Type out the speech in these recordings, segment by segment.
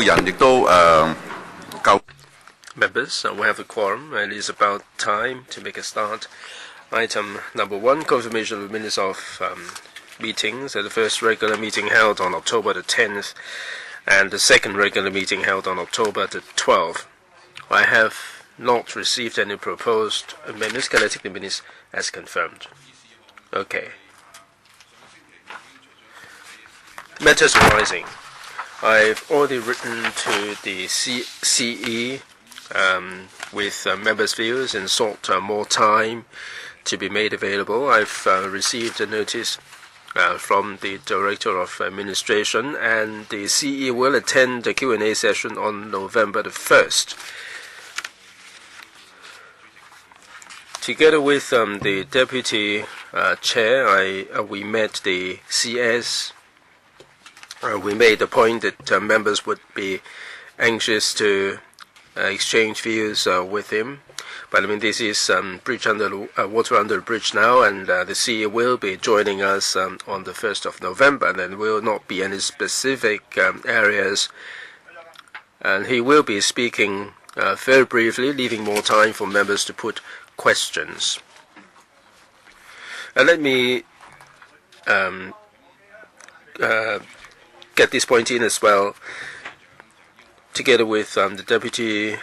人亦都夠。Members, we have a quorum, and it is about time to make a start. Item number 1, confirmation of the minutes of meetings at the first regular meeting held on October the 10th and the second regular meeting held on October the 12th. I have not received any proposed amendments. Can I take the minutes as confirmed? Okay. Matters arising. I've already written to the CE with members' views and sought more time to be made available. I've received a notice from the Director of Administration, and the CE will attend the Q&A session on November the 1st. Together with the Deputy Chair, we met the CS. We made the point that members would be anxious to exchange views with him. But I mean, this is bridge under water under the bridge now, and the CEO will be joining us on the 1st of November. And there will not be any specific areas, and he will be speaking very briefly, leaving more time for members to put questions. Let me get this point in as well. Together with the Deputy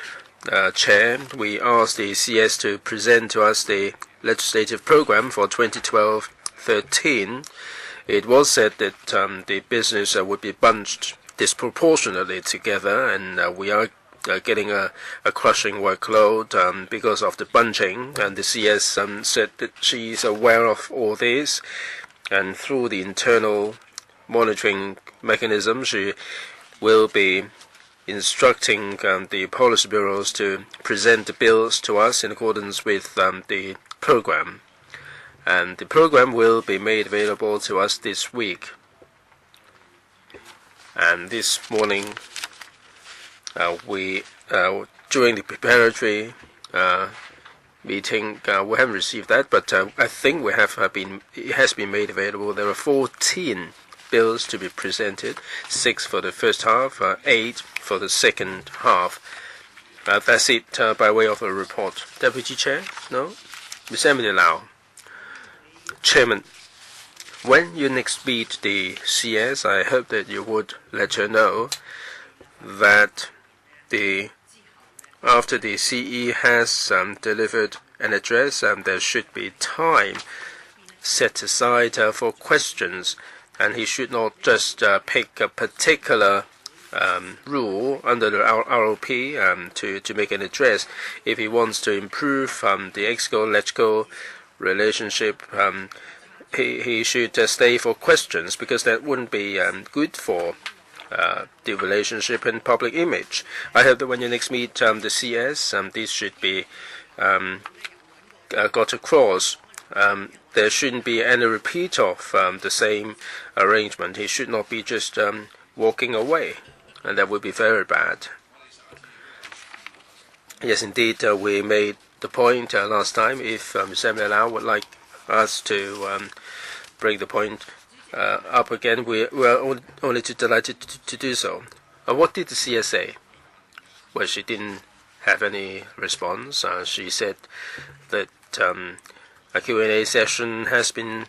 Chair, we asked the CS to present to us the legislative program for 2012-13. It was said that the business would be bunched disproportionately together, and we are getting a crushing workload because of the bunching. And the CS said that she is aware of all this, and through the internal monitoring mechanism, she will be instructing the policy bureaus to present the bills to us in accordance with the program. And the program will be made available to us this week. And this morning, we during the preparatory meeting, we haven't received that, but I think it has been made available. There are 14 bills to be presented, 6 for the first half, 8 for the second half. That's it by way of a report. Deputy Chair? No? Ms. Emily Lau. Chairman, when you next meet the CS, I hope that you would let her know that after the CE has delivered an address, there should be time set aside for questions. And he should not just pick a particular rule under the ROP to make an address. If he wants to improve the EXCO-LEGCO relationship, he should stay for questions, because that wouldn't be good for the relationship and public image. I hope that when you next meet the CS, this should be got across. There shouldn't be any repeat of the same arrangement. He should not be just walking away, and that would be very bad. Yes, indeed, we made the point last time. If Ms. Emily Lau would like us to bring the point up again, we are only too delighted to do so. What did the CS say? Well, she didn't have any response. She said that a Q&A session has been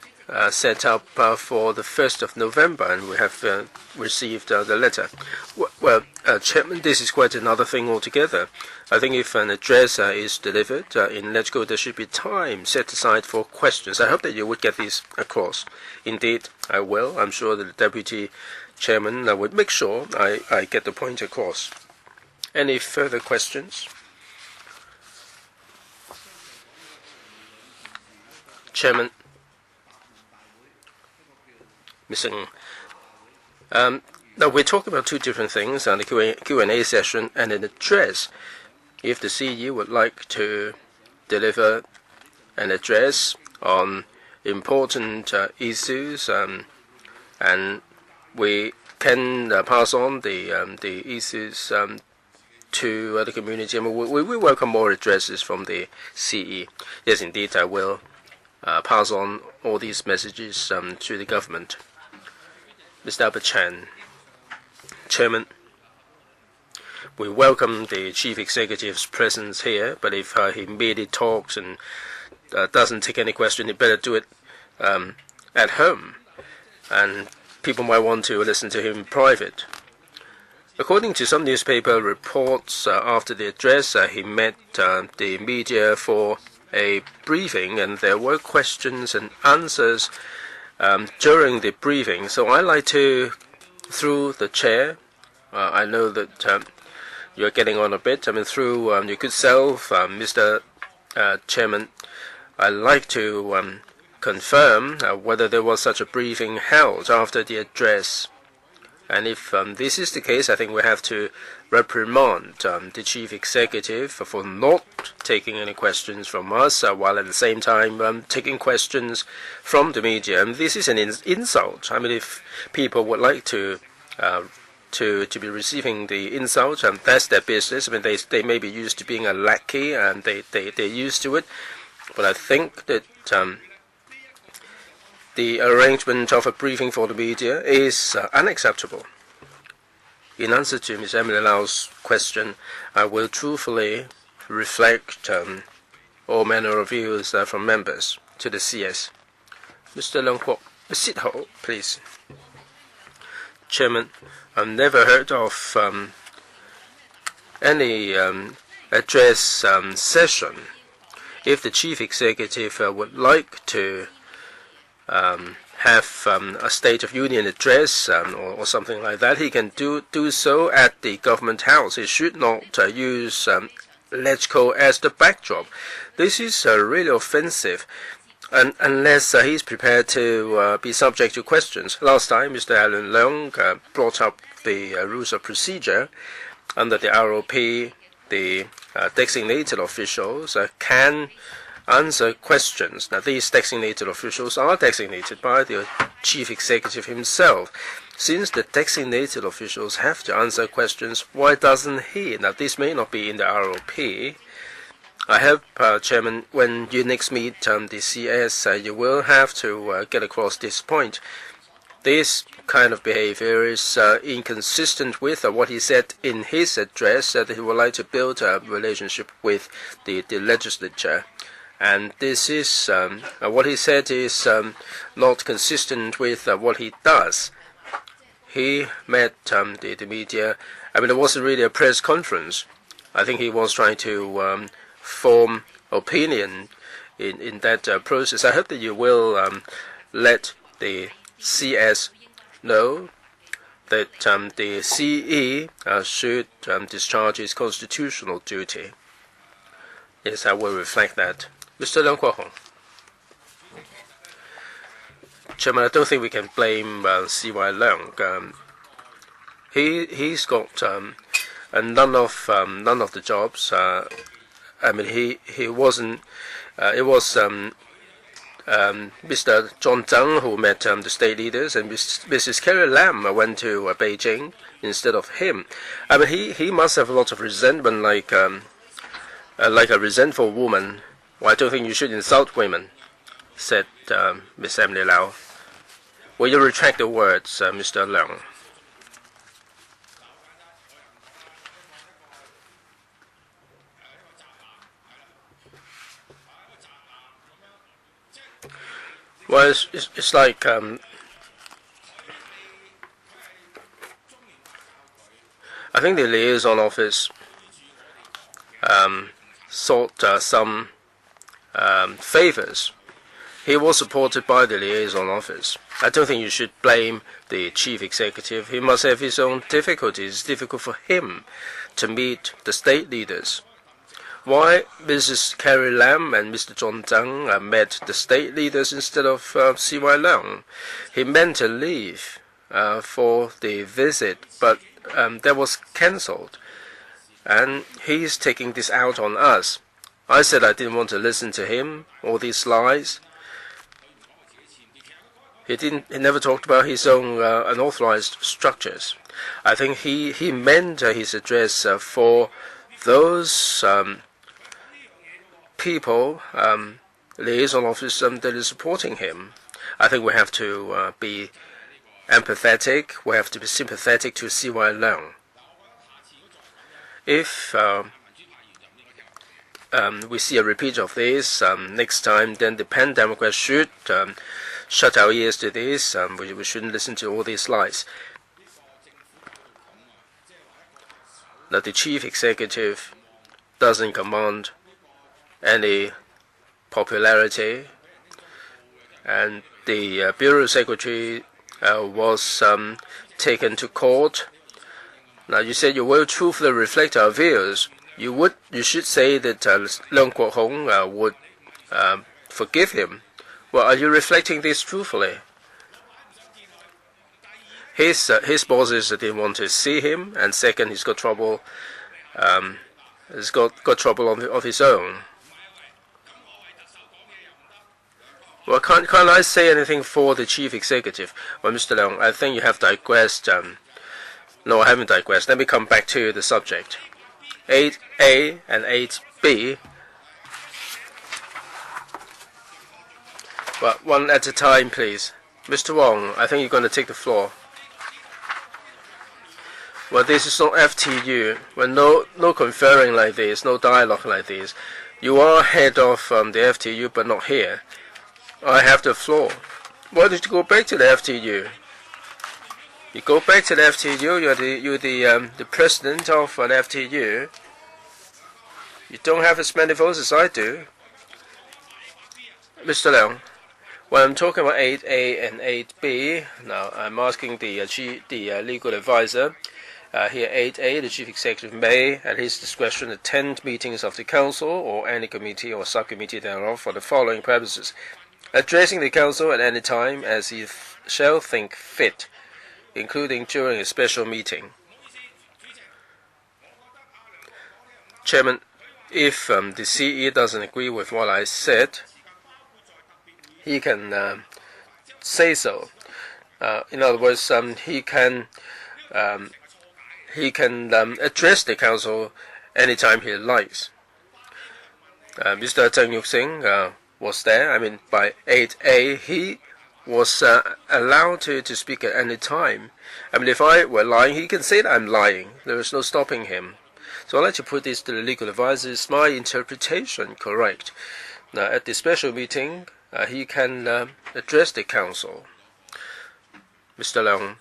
set up for the 1st of November, and we have received the letter. Well, Chairman, this is quite another thing altogether. I think if an address is delivered in LEGCO, there should be time set aside for questions. I hope that you would get this across. Indeed, I will. I'm sure that the Deputy Chairman would make sure I get the point across. Any further questions? Chairman, missing. Now we're talking about two different things: the Q&A session and an address. If the CE would like to deliver an address on important issues, and we can pass on the issues to the community. I mean, we welcome more addresses from the CE. Yes, indeed, I will pass on all these messages to the government. Mr. Albert Chan. Chairman, we welcome the chief executive's presence here, but if he merely talks and doesn't take any question, he better do it at home, and people might want to listen to him in private. According to some newspaper reports, after the address, he met the media for a briefing, and there were questions and answers during the briefing. So I like to, through the chair, I know that you're getting on a bit. I mean, through your good self, Mr. Chairman, I'd like to confirm whether there was such a briefing held after the address. And if this is the case, I think we have to reprimand the chief executive for not taking any questions from us, while at the same time taking questions from the media. And this is an insult. I mean, if people would like to be receiving the insult, that's their business. I mean, they may be used to being a lackey, and they're used to it. But I think that the arrangement of a briefing for the media is unacceptable. In answer to Ms. Emily Lau's question, I will truthfully reflect all manner of views from members to the CS. Mr. Leung Kwok, sit hold, please. Chairman, I've never heard of any address session. If the chief executive would like to have a State of Union address or something like that, he can do so at the government house. He should not use LegCo as the backdrop. This is really offensive, unless he's prepared to be subject to questions. Last time, Mr. Alan Leung brought up the rules of procedure. Under the ROP, the designated officials can answer questions. Now, these designated officials are designated by the chief executive himself. Since the designated officials have to answer questions, why doesn't he? Now, this may not be in the ROP. I hope, Chairman, when you next meet the CS, you will have to get across this point. This kind of behavior is inconsistent with what he said in his address, that he would like to build a relationship with the legislature. And this is what he said is not consistent with what he does. He met the media. I mean, it wasn't really a press conference. I think he was trying to form opinion in that process. I hope that you will let the CS know that the CE should discharge his constitutional duty. Yes, I will reflect that. Mr. Leung Kwok-hong. Chairman, I don't think we can blame C.Y. Leung. He's got none of the jobs. I mean, he wasn't. It was Mr. John Tsang who met the state leaders, and Mrs. Carrie Lam went to Beijing instead of him. I mean, he must have a lot of resentment, like a resentful woman. Well, I don't think you should insult women, said Miss Emily Lau. Will you retract the words, Mr. Leung? Well, it's like I think the liaison office sought some favors. He was supported by the liaison office. I don't think you should blame the chief executive. He must have his own difficulties. It's difficult for him to meet the state leaders. Why Mrs. Carrie Lam and Mr. John Tsang met the state leaders instead of C.Y. Leung? He meant to leave for the visit, but that was cancelled. And he's taking this out on us. I said I didn't want to listen to him, all these lies. He never talked about his own unauthorized structures. I think he meant his address for those people, liaison officers that is supporting him. I think we have to be empathetic. We have to be sympathetic to C.Y. Leung. If we see a repeat of this next time, then the Pen Democrats should shut our ears to this. We shouldn't listen to all these lies. Now, the chief executive doesn't command any popularity, and the bureau secretary was taken to court. Now, you said you will truthfully reflect our views. You should say that Leung Kwok-hong would forgive him. Well, are you reflecting this truthfully? His bosses didn't want to see him, and second, he's got trouble. He's got trouble of his own. Well, can't I say anything for the chief executive? Well, Mr. Leung, I think you have digressed. No, I haven't digressed. Let me come back to the subject. 8A and 8B. Well, one at a time, please. Mr. Wong, I think you're going to take the floor. Well, this is not FTU. Well, no conferring like this, no dialogue like this. You are head of the FTU, but not here. I have the floor. Why don't you go back to the FTU? You go back to the FTU. You're the president of the FTU. You don't have as many votes as I do, Mr. Leung. When I'm talking about 8A and 8B, now I'm asking the legal advisor. Here, 8A, the chief executive may, at his discretion, attend meetings of the council or any committee or subcommittee thereof for the following purposes: addressing the council at any time as he shall think fit, including during a special meeting. Chairman, if the CE doesn't agree with what I said, he can say so. In other words, he can address the council anytime he likes. Mr. Zheng Yuxing was there. I mean, by 8A, he was allowed to speak at any time. I mean, if I were lying, he can say that I'm lying. There is no stopping him. So I'd like to put this to the legal advisor. Is my interpretation correct? Now, at the special meeting, he can address the council. Mr. Leung,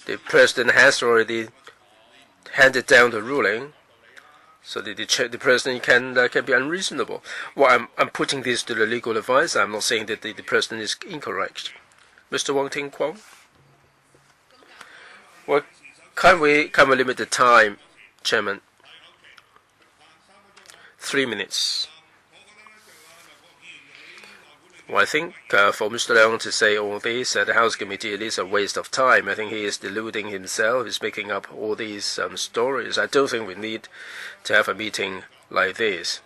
the president has already handed down the ruling, so the president can be unreasonable. Well, I'm putting this to the legal advisor. I'm not saying that the president is incorrect. Mr. Wong Ting Kwong? Well, can we limit the time, Chairman? 3 minutes. Well, I think for Mr. Leung to say all this at the House Committee, it is a waste of time. I think he is deluding himself. He's making up all these stories. I don't think we need to have a meeting like this.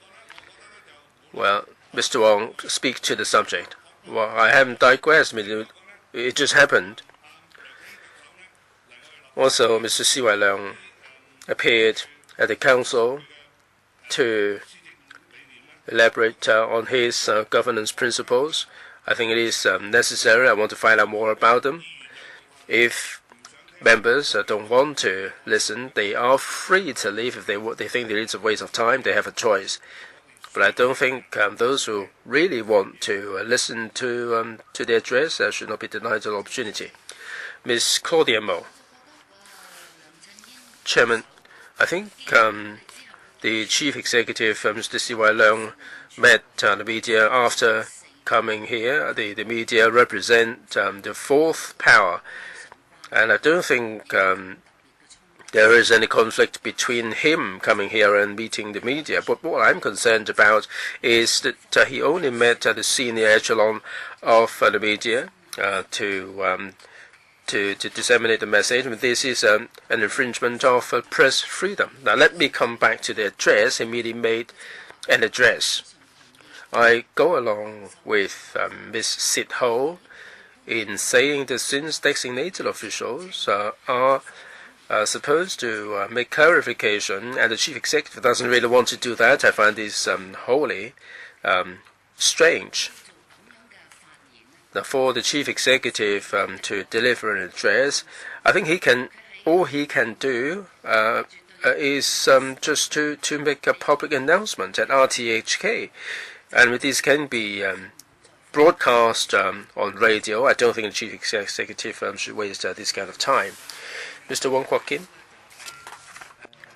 Well, Mr. Wong, speak to the subject. Well, I haven't digressed. It just happened. Also, Mr. C.Y. Leung appeared at the council to elaborate on his governance principles. I think it is necessary. I want to find out more about them. If members don't want to listen, they are free to leave. If they think that it's a waste of time, they have a choice. But I don't think those who really want to listen to the address should not be denied an opportunity. Ms. Claudia Mo. Chairman, I think the chief executive, Mr. C.Y. Leung, met the media after coming here. The media represent the fourth power, and I don't think there is any conflict between him coming here and meeting the media. But what I'm concerned about is that he only met the senior echelon of the media to disseminate the message. This is an infringement of press freedom. Now, let me come back to the address. He merely made an address. I go along with Ms. Sit Ho in saying that since designated officials are supposed to make clarification, and the chief executive doesn't really want to do that, I find this wholly strange. Now, for the chief executive to deliver an address, I think all he can do is just to make a public announcement at RTHK, and this can be broadcast on radio. I don't think the chief executive should waste this kind of time. Mr. Wong Kwok Kim.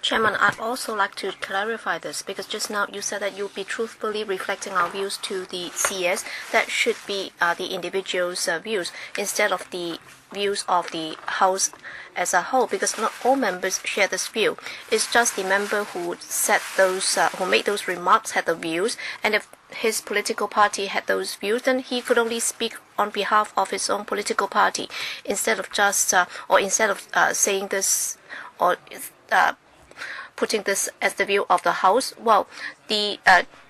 Chairman, I'd also like to clarify this because just now you said that you'll be truthfully reflecting our views to the CS. That should be the individual's views instead of the views of the House as a whole, because not all members share this view. It's just the member who said those, who made those remarks had the views, and if his political party had those views, then he could only speak on behalf of his own political party instead of just, saying this or putting this as the view of the House. Well, the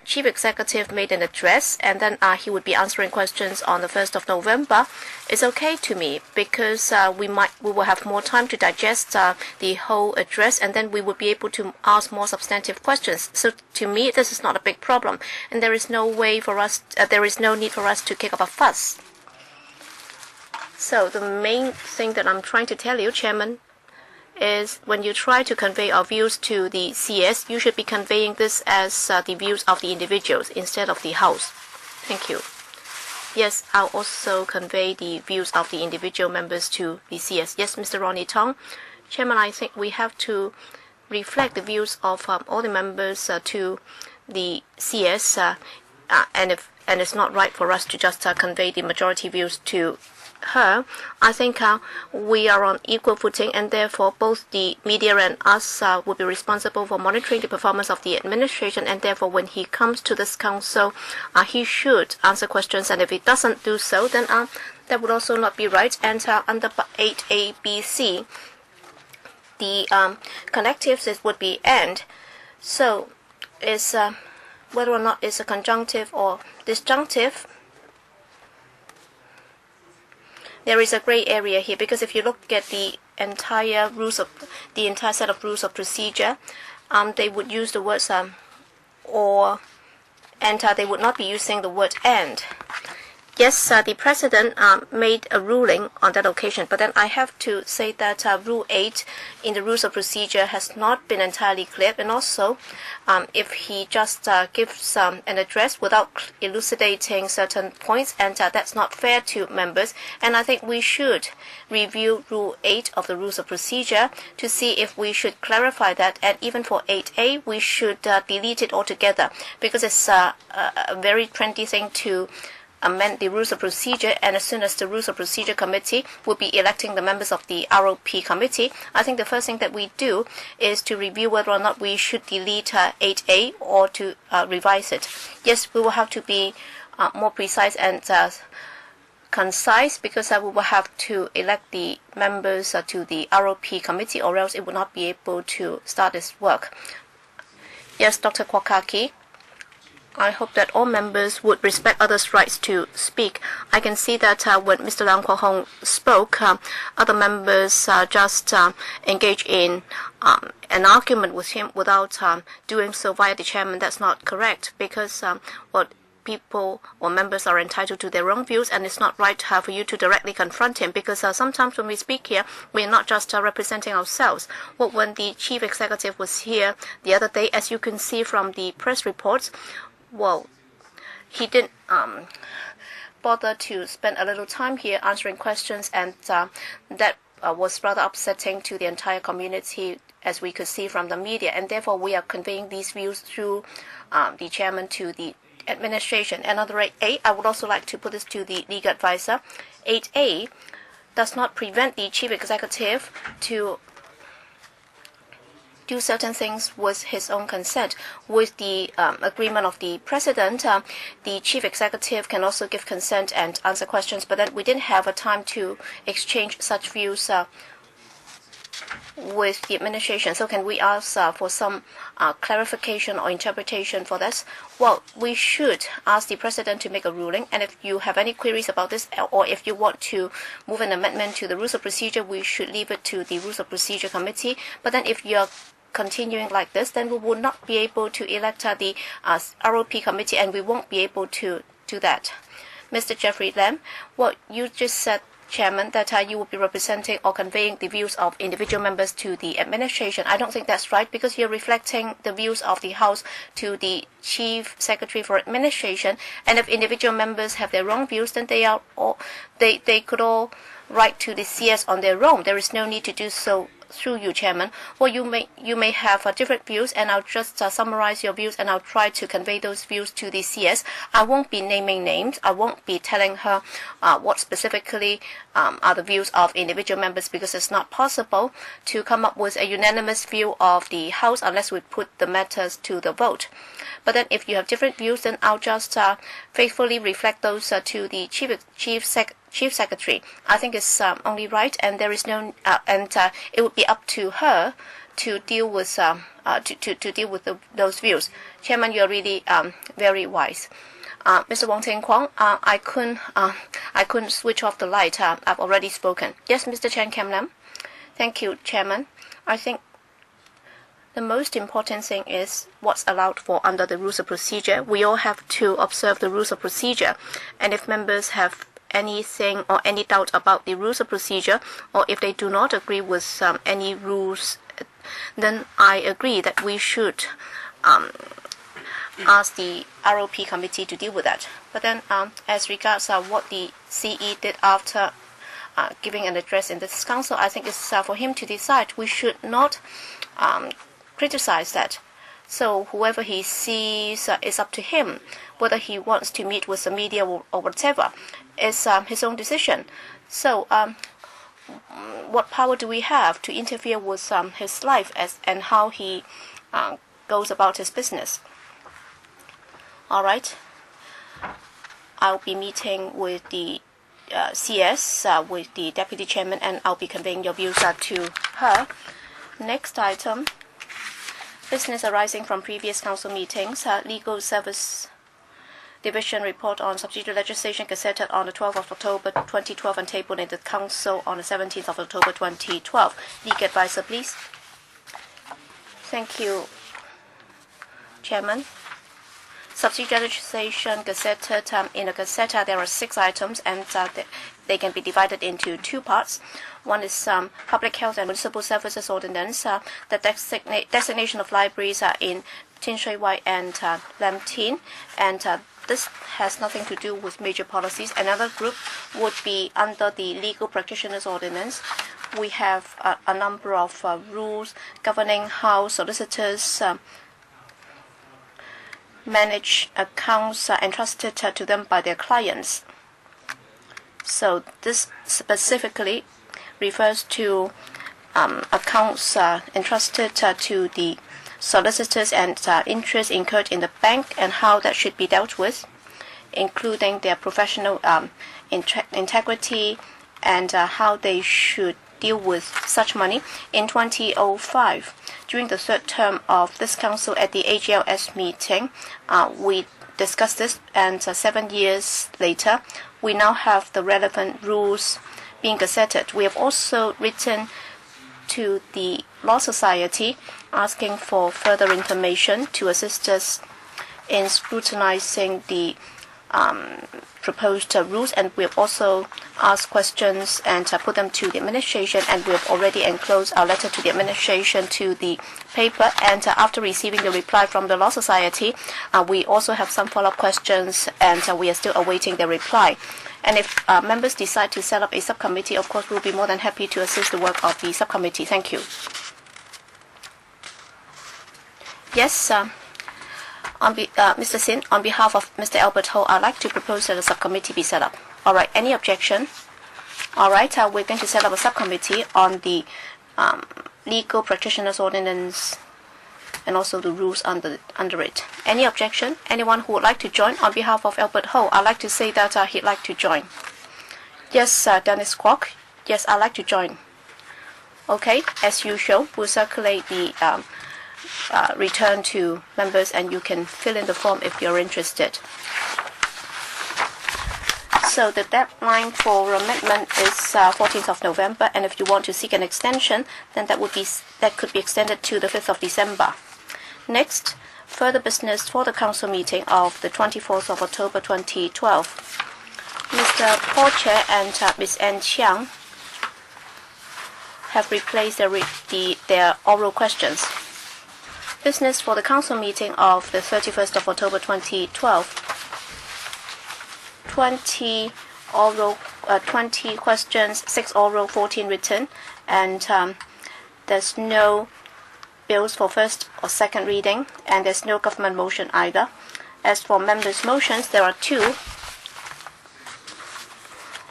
chief executive made an address, and then he would be answering questions on the 1st of November. It's okay to me because we will have more time to digest the whole address, and then we would be able to ask more substantive questions. So to me, this is not a big problem, and there is no need for us to kick up a fuss. So the main thing that I'm trying to tell you, Chairman, is when you try to convey our views to the CS, you should be conveying this as the views of the individuals instead of the House. Thank you. Yes, I'll also convey the views of the individual members to the CS. Yes, Mr. Ronnie Tong. Chairman, I think we have to reflect the views of all the members to the CS, and it's not right for us to just convey the majority views to her. I think we are on equal footing, and therefore both the media and us will be responsible for monitoring the performance of the administration, and therefore when he comes to this council, he should answer questions, and if he doesn't do so, then that would also not be right. And under 8ABC, the connectives would be end. So is whether or not it's a conjunctive or disjunctive, there is a gray area here, because if you look at the entire set of rules of procedure, they would use the words or, and they would not be using the word and. Yes, the President made a ruling on that occasion, but then I have to say that Rule 8 in the Rules of Procedure has not been entirely clear, and also if he just gives an address without elucidating certain points, and that's not fair to members, and I think we should review Rule 8 of the Rules of Procedure to see if we should clarify that, and even for 8A, we should delete it altogether, because it's a very trendy thing to amend the Rules of Procedure, and as soon as the Rules of Procedure Committee will be electing the members of the ROP Committee, I think the first thing that we do is to review whether or not we should delete 8A or to revise it. Yes, we will have to be more precise and concise, because we will have to elect the members to the ROP Committee, or else it will not be able to start its work. Yes, Dr. Kwakaki. I hope that all members would respect others' rights to speak. I can see that when Mr. Leung Kwok-hong spoke, other members just engage in an argument with him without doing so via the chairman. That's not correct, because what people or members are entitled to their own views, and it's not right for you to directly confront him, because sometimes when we speak here, we're not just representing ourselves. Well, when the chief executive was here the other day, as you can see from the press reports, well, he didn't bother to spend a little time here answering questions, and that was rather upsetting to the entire community, as we could see from the media, and therefore we are conveying these views through the chairman to the administration. And under 8A, I would also like to put this to the legal advisor. 8A does not prevent the chief executive to do certain things with his own consent. With the agreement of the president, the chief executive can also give consent and answer questions, but then we didn't have a time to exchange such views with the administration. So can we ask for some clarification or interpretation for this? Well, we should ask the president to make a ruling, and if you have any queries about this, or if you want to move an amendment to the Rules of Procedure, we should leave it to the Rules of Procedure Committee. But then if you're continuing like this, then we will not be able to elect the ROP Committee, and we won't be able to do that. Mr. Jeffrey Lam, well, you just said Chairman, that you will be representing or conveying the views of individual members to the administration. I don't think that's right, because you're reflecting the views of the House to the Chief Secretary for Administration. And if individual members have their own views, then they could all write to the CS on their own. There is no need to do so through you, Chairman. Well, you may have different views, and I'll just summarize your views, and I'll try to convey those views to the CS. I won't be naming names. I won't be telling her what specifically are the views of individual members, because it's not possible to come up with a unanimous view of the House unless we put the matters to the vote. But then if you have different views, then I'll just faithfully reflect those to the Chief Secretary. I think it's only right, and there is no, it would be up to her to deal with those views. Chairman, you are really very wise. Mr. Wong Ting Kwong, I couldn't switch off the light. I've already spoken. Yes, Mr. Chen Kam Lam. Thank you, Chairman. I think the most important thing is what's allowed for under the rules of procedure. We all have to observe the rules of procedure, and if members have anything or any doubt about the rules of procedure, or if they do not agree with any rules, then I agree that we should ask the ROP committee to deal with that. But then as regards what the CE did after giving an address in this council, I think it's for him to decide. We should not criticize that. So whoever he sees, it's up to him whether he wants to meet with the media or whatever. It's his own decision. So what power do we have to interfere with his life and how he goes about his business? All right. I'll be meeting with the CS, with the Deputy Chairman, and I'll be conveying your views to her. Next item, business arising from previous council meetings, Legal Service Division report on subsidiary legislation gazetted on the 12th of October 2012 and tabled in the Council on the 17th of October 2012. Legal advisor, please. Thank you, Chairman. Subsidiary legislation gazetted, in the Gazette there are 6 items, and they can be divided into 2 parts. One is Public Health and Municipal Services Ordinance, the designation of libraries in Tin Shui Wai and Lam Tin, and this has nothing to do with major policies. Another group would be under the Legal Practitioners Ordinance. We have a number of rules governing how solicitors manage accounts entrusted to them by their clients. So this specifically refers to accounts entrusted to the solicitors and interest incurred in the bank, and how that should be dealt with, including their professional integrity and how they should deal with such money. In 2005, during the 3rd term of this council at the AGLS meeting, we discussed this, and 7 years later, we now have the relevant rules being gazetted. We have also written to the Law Society asking for further information to assist us in scrutinizing the proposed rules, and we have also asked questions and put them to the administration, and we have already enclosed our letter to the administration to the paper. And after receiving the reply from the Law Society, we also have some follow-up questions, and we are still awaiting the reply. And if members decide to set up a subcommittee, of course, we'll be more than happy to assist the work of the subcommittee. Thank you. Yes, Mr. Sin, on behalf of Mr. Albert Ho, I'd like to propose that a subcommittee be set up. All right, any objection? All right, we're going to set up a subcommittee on the Legal Practitioners Ordinance and also the rules under it. Any objection? Anyone who would like to join? On behalf of Albert Ho, I'd like to say that he'd like to join. Yes, Dennis Kwok. Yes, I'd like to join. Okay, as usual, we'll circulate the return to members, and you can fill in the form if you're interested. So the deadline for amendment is 14th of November, and if you want to seek an extension, then that could be extended to the 5th of December. Next, further business for the council meeting of the 24th of October 2012. Mr. Paul Che and Ms. Ann Chiang have replaced their oral questions. Business for the Council meeting of the 31st of October 2012. 20 questions, 6 oral, 14 written, and there's no bills for first or second reading, and there's no government motion either. As for members' motions, there are 2.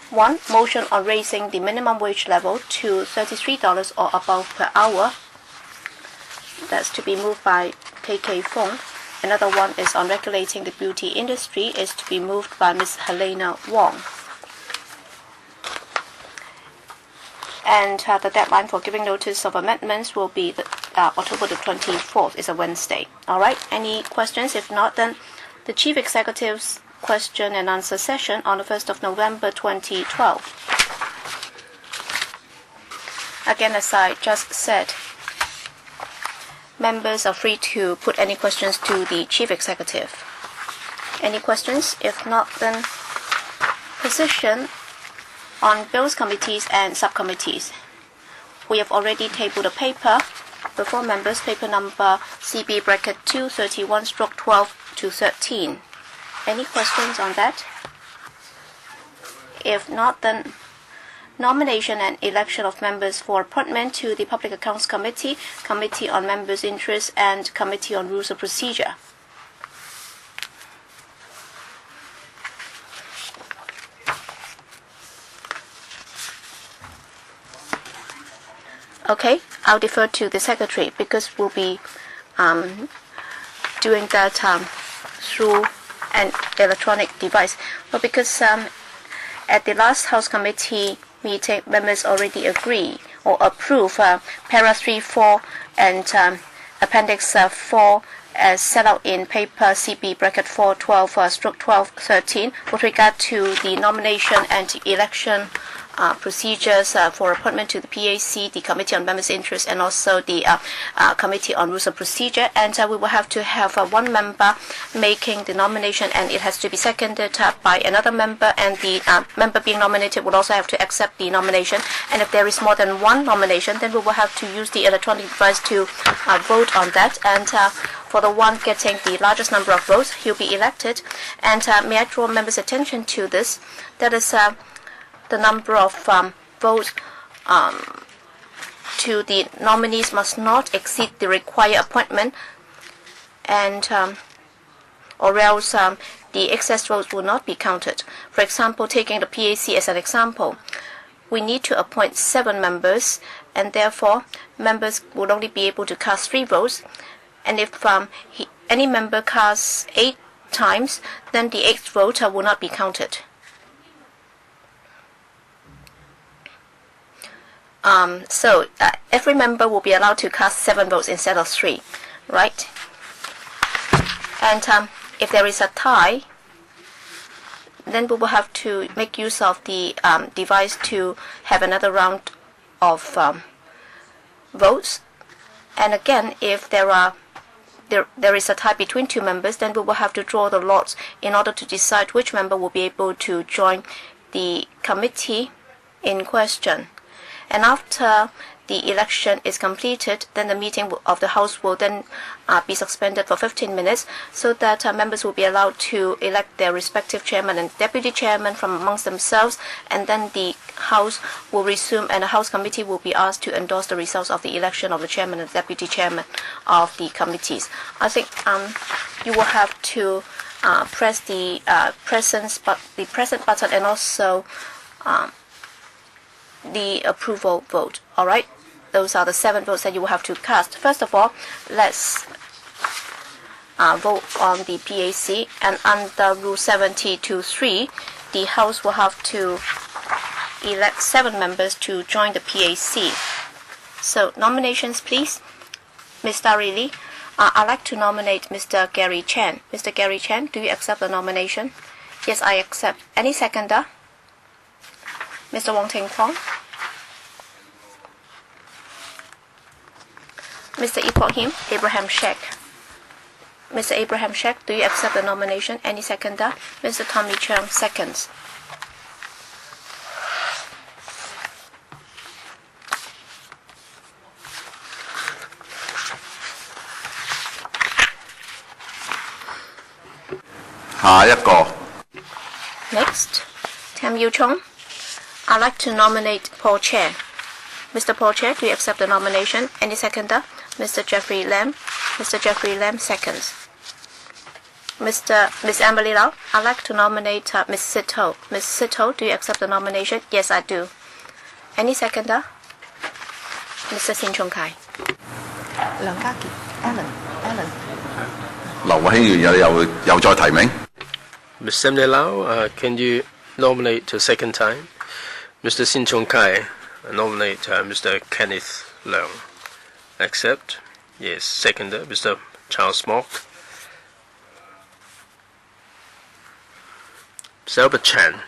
1. Motion on raising the minimum wage level to $33 or above per hour. That's to be moved by KK Fong. Another one is on regulating the beauty industry, is to be moved by Ms. Helena Wong. And the deadline for giving notice of amendments will be October the 24th, is a Wednesday. All right, any questions? If not, then the Chief Executive's question and answer session on the 1st of November 2012. Again, as I just said, members are free to put any questions to the Chief Executive. Any questions? If not, then position on bills committees and subcommittees. We have already tabled a paper before members, paper number CB bracket 231/12 to 13. Any questions on that? If not, then nomination and election of members for appointment to the Public Accounts Committee, Committee on Members' Interests, and Committee on Rules of Procedure. Okay, I'll defer to the Secretary because we'll be doing that through an electronic device. But because at the last House Committee meeting, members already agree or approve para 3-4 and appendix 4 as set out in paper CB bracket 412/1213 with regard to the nomination and election procedures for appointment to the PAC, the Committee on Members' Interests, and also the Committee on Rules of Procedure. And we will have to have one member making the nomination, and it has to be seconded by another member, and the member being nominated will also have to accept the nomination. And if there is more than one nomination, then we will have to use the electronic device to vote on that. And for the one getting the largest number of votes, he'll be elected. And may I draw members' attention to this? That is the number of votes to the nominees must not exceed the required appointment, and or else the excess votes will not be counted. For example, taking the PAC as an example, we need to appoint 7 members, and therefore members will only be able to cast 3 votes. And if any member casts 8 times, then the 8th vote will not be counted. So every member will be allowed to cast 7 votes instead of 3, right? And if there is a tie, then we will have to make use of the device to have another round of votes. And again, if there is a tie between 2 members, then we will have to draw the lots in order to decide which member will be able to join the committee in question. And after the election is completed, then the meeting of the House will then be suspended for 15 minutes so that members will be allowed to elect their respective chairman and deputy chairman from amongst themselves, and then the House will resume and the House committee will be asked to endorse the results of the election of the chairman and deputy chairman of the committees. I think you will have to press the present button and also the approval vote. All right, those are the 7 votes that you will have to cast. First of all, let's vote on the PAC, and under Rule 70(2)(3, the House will have to elect 7 members to join the PAC. So nominations, please. Ms. Dari Lee, I'd like to nominate Mr. Gary Chen. Mr. Gary Chen, do you accept the nomination? Yes, I accept. Any seconder? Mr. Wong Ting Kwong. Mr. Ibrahim Sheikh. Mr. Abraham Sheikh, do you accept the nomination? Any seconder? Mr. Tommy Cheung seconds. 下一個 Next, Tam Yu Chong. I'd like to nominate Paul Chair. Mr. Paul Chair, do you accept the nomination? Any seconder? Mr. Jeffrey Lam. Mr. Jeffrey Lam seconds. Miss Emily Lau, I'd like to nominate Miss Sito. Miss Sito, do you accept the nomination? Yes, I do. Any seconder? Mr. Sin Chung Kai. 梁家傑 Alan 劉慧卿議員又再提名。 Ms. Emily Lau, can you nominate a second time? Mr. Sin Chung Kai, nominate Mr. Kenneth Leung. Accept? Yes. Seconder, Mr. Charles Mock. Mr. Albert Chan,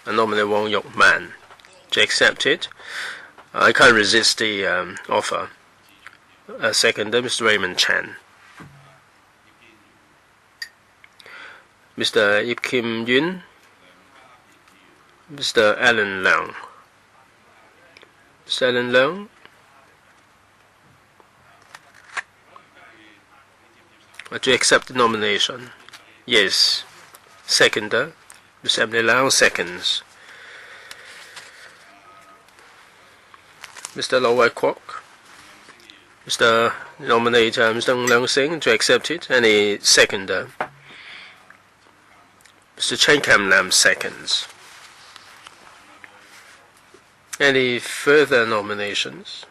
nominate Wong Yok Man. Do you accept it? I can't resist the offer. Seconder, Mr. Raymond Chan. Mr. Ip Kim Yuen. Mr. Alan Leung. Mr. Alan Leung. Do you accept the nomination? Yes. Seconder, Ms. Emily Lau seconds. Mr. Low Wai Kwok. Mr. Nominate Mr. Ng Leung Sing, to accept it. Any seconder? Mr. Chen Kam Lam seconds. Any further nominations?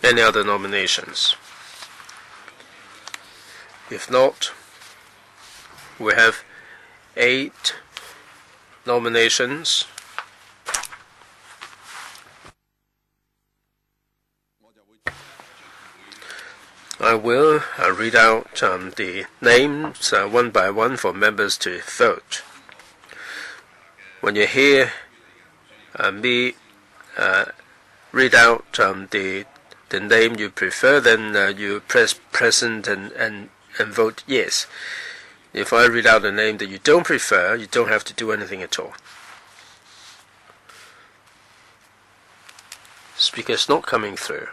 Any other nominations? If not, we have 8 nominations. I will read out the names one by one for members to vote. When you hear me read out the name you prefer, then you press present and vote yes. If I read out a name that you don't prefer, you don't have to do anything at all. Speaker's not coming through.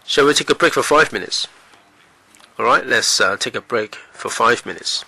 Shall we take a break for 5 minutes? Alright, let's take a break for 5 minutes.